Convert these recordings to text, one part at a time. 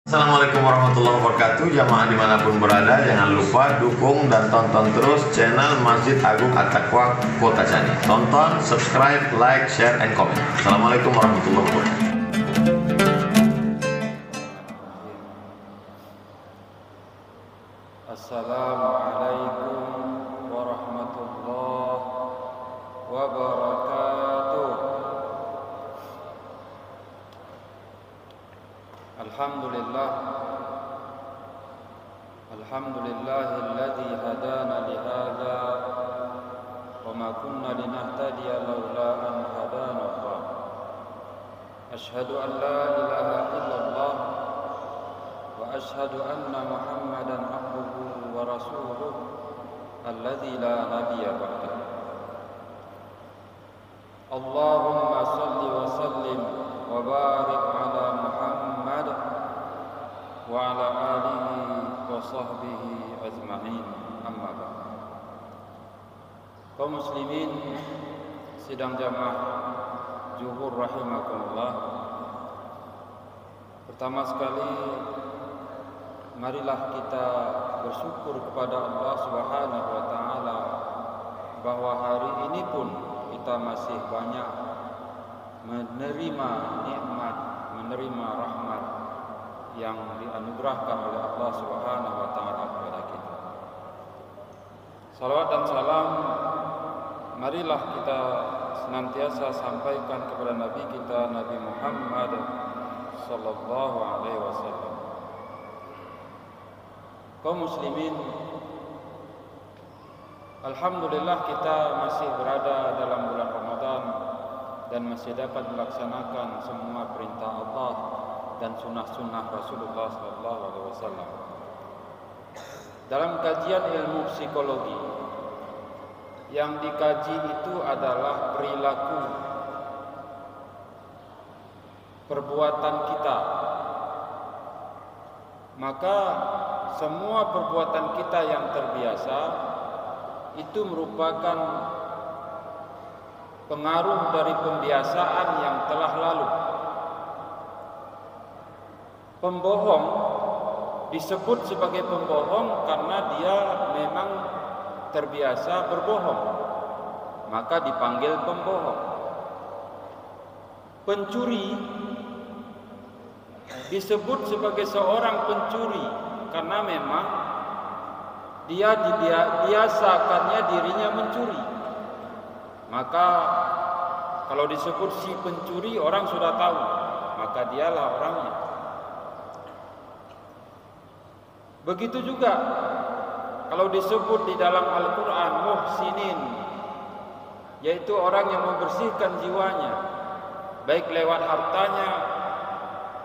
Assalamualaikum warahmatullahi wabarakatuh. Jamaah dimanapun berada, jangan lupa dukung dan tonton terus channel Masjid Agung At-Taqwa Kota Cani. Tonton, subscribe, like, share, and comment. Assalamualaikum warahmatullahi wabarakatuh. Assalamualaikum warahmatullahi wabarakatuh. Alhamdulillahilladzi hadana lihadza wa ma kunna linahtadiya laula an hadana Allah. Asyhadu an la ilaha illallah wa asyhadu anna Muhammadan abduhu wa rasuluh alladzi la nabiyya ba'dahu. Allahumma salli wa sallim wa barik ala Muhammad wa ala alihi wa sahbihi ajma'in, amma ba'd. Kaum muslimin sidang jamaah Zuhur rahimakumullah, pertama sekali marilah kita bersyukur kepada Allah Subhanahu wa taala bahwa hari ini pun kita masih banyak menerima nikmat, menerima rahmat yang dianugerahkan oleh Allah Subhanahu wa taala kepada kita. Salawat dan salam marilah kita senantiasa sampaikan kepada Nabi kita, Nabi Muhammad sallallahu alaihi wasallam. Kaum muslimin, alhamdulillah kita masih berada dalam bulan Ramadan dan masih dapat melaksanakan semua perintah Allah dan sunnah-sunnah Rasulullah sallallahu alaihi wasallam. Dalam kajian ilmu psikologi, yang dikaji itu adalah perilaku, perbuatan kita. Maka semua perbuatan kita yang terbiasa itu merupakan pengaruh dari pembiasaan yang telah lalu. Pembohong disebut sebagai pembohong karena dia memang terbiasa berbohong, maka dipanggil pembohong. Pencuri disebut sebagai seorang pencuri karena memang dia dibiasakannya dirinya mencuri. Maka kalau disebut si pencuri, orang sudah tahu, maka dialah orangnya. Begitu juga kalau disebut di dalam Al-Quran muhsinin, yaitu orang yang membersihkan jiwanya, baik lewat hartanya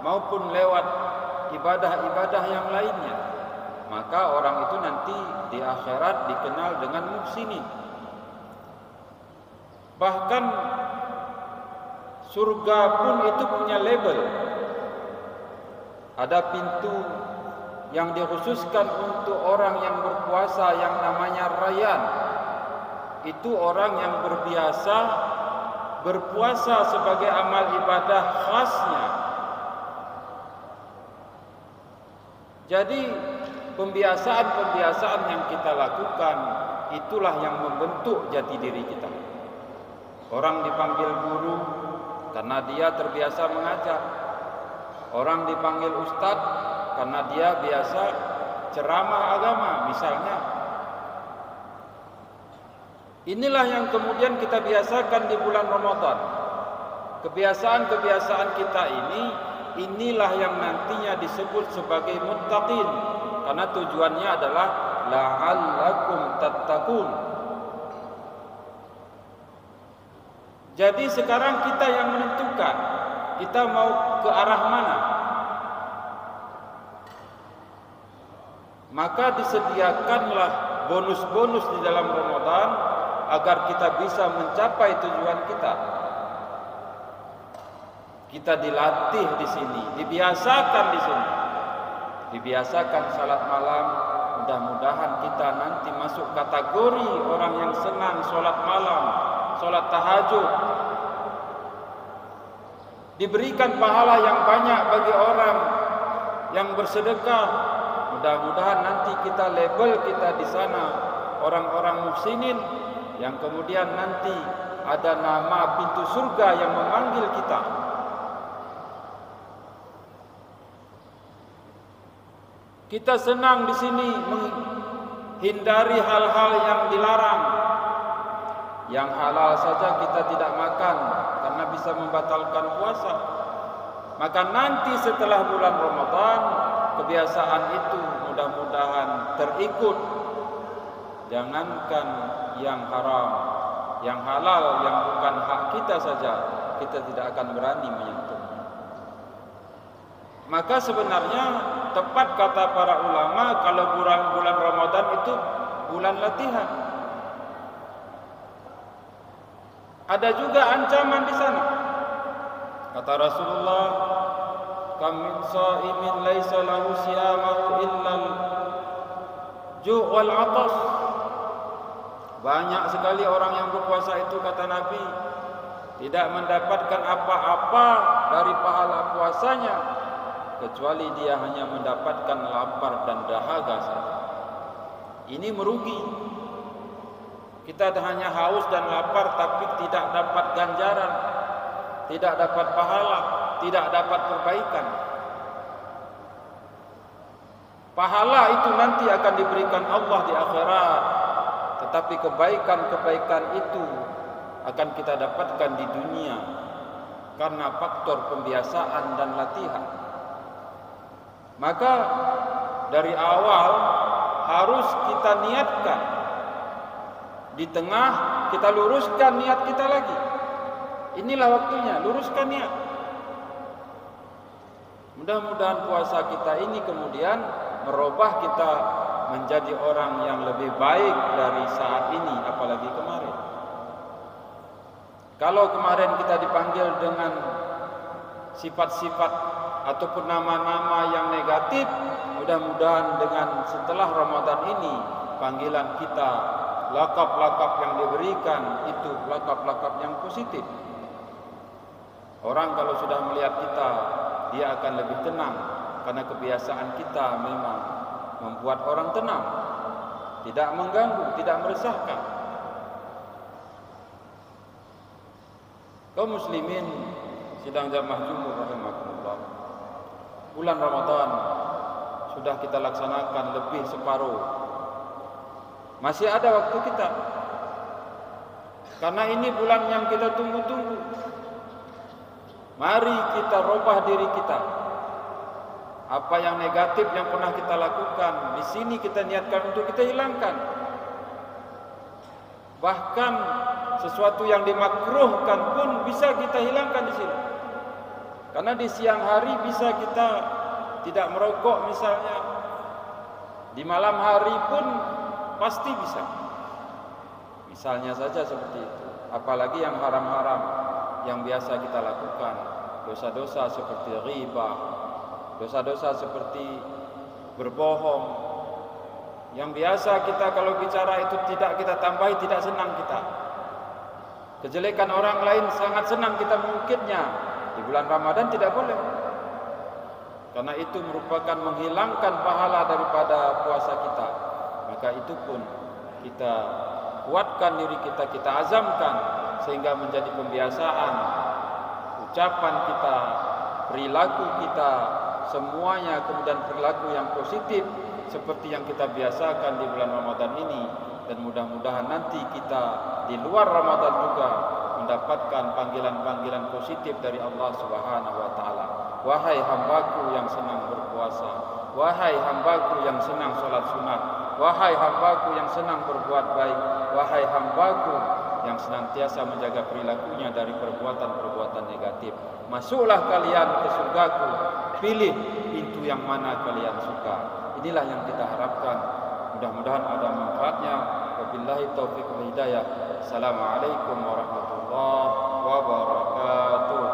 maupun lewat ibadah-ibadah yang lainnya, maka orang itu nanti di akhirat dikenal dengan muhsinin. Bahkan surga pun itu punya label. Ada pintu yang dikhususkan untuk orang yang berpuasa yang namanya Rayyan. Itu orang yang berbiasa berpuasa sebagai amal ibadah khasnya. Jadi pembiasaan-pembiasaan yang kita lakukan itulah yang membentuk jati diri kita. Orang dipanggil guru karena dia terbiasa mengajar. Orang dipanggil ustadz karena dia biasa ceramah agama misalnya. Inilah yang kemudian kita biasakan di bulan Ramadan. Kebiasaan-kebiasaan kita inilah yang nantinya disebut sebagai muttaqin, karena tujuannya adalah la'allakum tattaqun. Jadi sekarang kita yang menentukan kita mau ke arah mana. Maka disediakanlah bonus-bonus di dalam Ramadan agar kita bisa mencapai tujuan kita. Kita dilatih di sini, dibiasakan di sini. Dibiasakan salat malam, mudah-mudahan kita nanti masuk kategori orang yang senang salat malam, salat tahajud. Diberikan pahala yang banyak bagi orang yang bersedekah. Mudah-mudahan nanti kita label kita di sana orang-orang muhsinin, yang kemudian nanti ada nama pintu surga yang memanggil kita. Kita senang di sini menghindari hal-hal yang dilarang. Yang halal saja kita tidak makan karena bisa membatalkan puasa. Maka nanti setelah bulan Ramadan, kebiasaan itu mudah-mudahan terikut. Jangankan yang haram, yang halal, yang bukan hak kita saja, kita tidak akan berani menyentuh. Maka sebenarnya tepat kata para ulama, kalau bulan Ramadan itu bulan latihan. Ada juga ancaman di sana. Kata Rasulullah, "Kam min sha'imin laisa lahu siyamahu illa al-ju' wal 'atas." Banyak sekali orang yang berpuasa itu, kata Nabi, tidak mendapatkan apa-apa dari pahala puasanya kecuali dia hanya mendapatkan lapar dan dahaga saja. Ini merugi. Kita hanya haus dan lapar tapi tidak dapat ganjaran, tidak dapat pahala, tidak dapat perbaikan. Pahala itu nanti akan diberikan Allah di akhirat, tetapi kebaikan-kebaikan itu akan kita dapatkan di dunia karena faktor pembiasaan dan latihan. Maka dari awal harus kita niatkan. Di tengah kita luruskan niat kita lagi. Inilah waktunya, luruskan niat. Mudah-mudahan puasa kita ini kemudian merubah kita menjadi orang yang lebih baik dari saat ini, apalagi kemarin. Kalau kemarin kita dipanggil dengan sifat-sifat ataupun nama-nama yang negatif, mudah-mudahan dengan setelah Ramadan ini panggilan kita, lakap-lakap yang diberikan itu lakap-lakap yang positif. Orang kalau sudah melihat kita, dia akan lebih tenang karena kebiasaan kita memang membuat orang tenang, tidak mengganggu, tidak meresahkan. Kaum muslimin sidang jamaah Jumat rahimakumullah. Bulan Ramadan sudah kita laksanakan lebih separuh. Masih ada waktu kita. Karena ini bulan yang kita tunggu-tunggu. Mari kita rubah diri kita. Apa yang negatif yang pernah kita lakukan, di sini kita niatkan untuk kita hilangkan. Bahkan sesuatu yang dimakruhkan pun bisa kita hilangkan di sini. Karena di siang hari bisa kita tidak merokok misalnya. Di malam hari pun pasti bisa. Misalnya saja seperti itu. Apalagi yang haram-haram yang biasa kita lakukan. Dosa-dosa seperti ghibah, dosa-dosa seperti berbohong. Yang biasa kita kalau bicara itu tidak kita tambahi, tidak senang kita. Kejelekan orang lain sangat senang kita mengungkitnya. Di bulan Ramadan tidak boleh. Karena itu merupakan menghilangkan pahala daripada puasa kita. Maka itu pun kita kuatkan diri kita, kita azamkan sehingga menjadi pembiasaan. Ucapan kita, perilaku kita, semuanya kemudian perilaku yang positif seperti yang kita biasakan di bulan Ramadan ini. Dan mudah-mudahan nanti kita di luar Ramadan juga mendapatkan panggilan-panggilan positif dari Allah Subhanahu wa taala. Wahai hambaku yang senang berpuasa, wahai hambaku yang senang sholat sunat, wahai hambaku yang senang berbuat baik, wahai hambaku yang senantiasa menjaga perilakunya dari perbuatan-perbuatan negatif. Masuklah kalian ke surgaku, pilih pintu yang mana kalian suka. Inilah yang kita harapkan. Mudah-mudahan ada manfaatnya. Wabillahi taufiq wal hidayah. Assalamualaikum warahmatullahi wabarakatuh.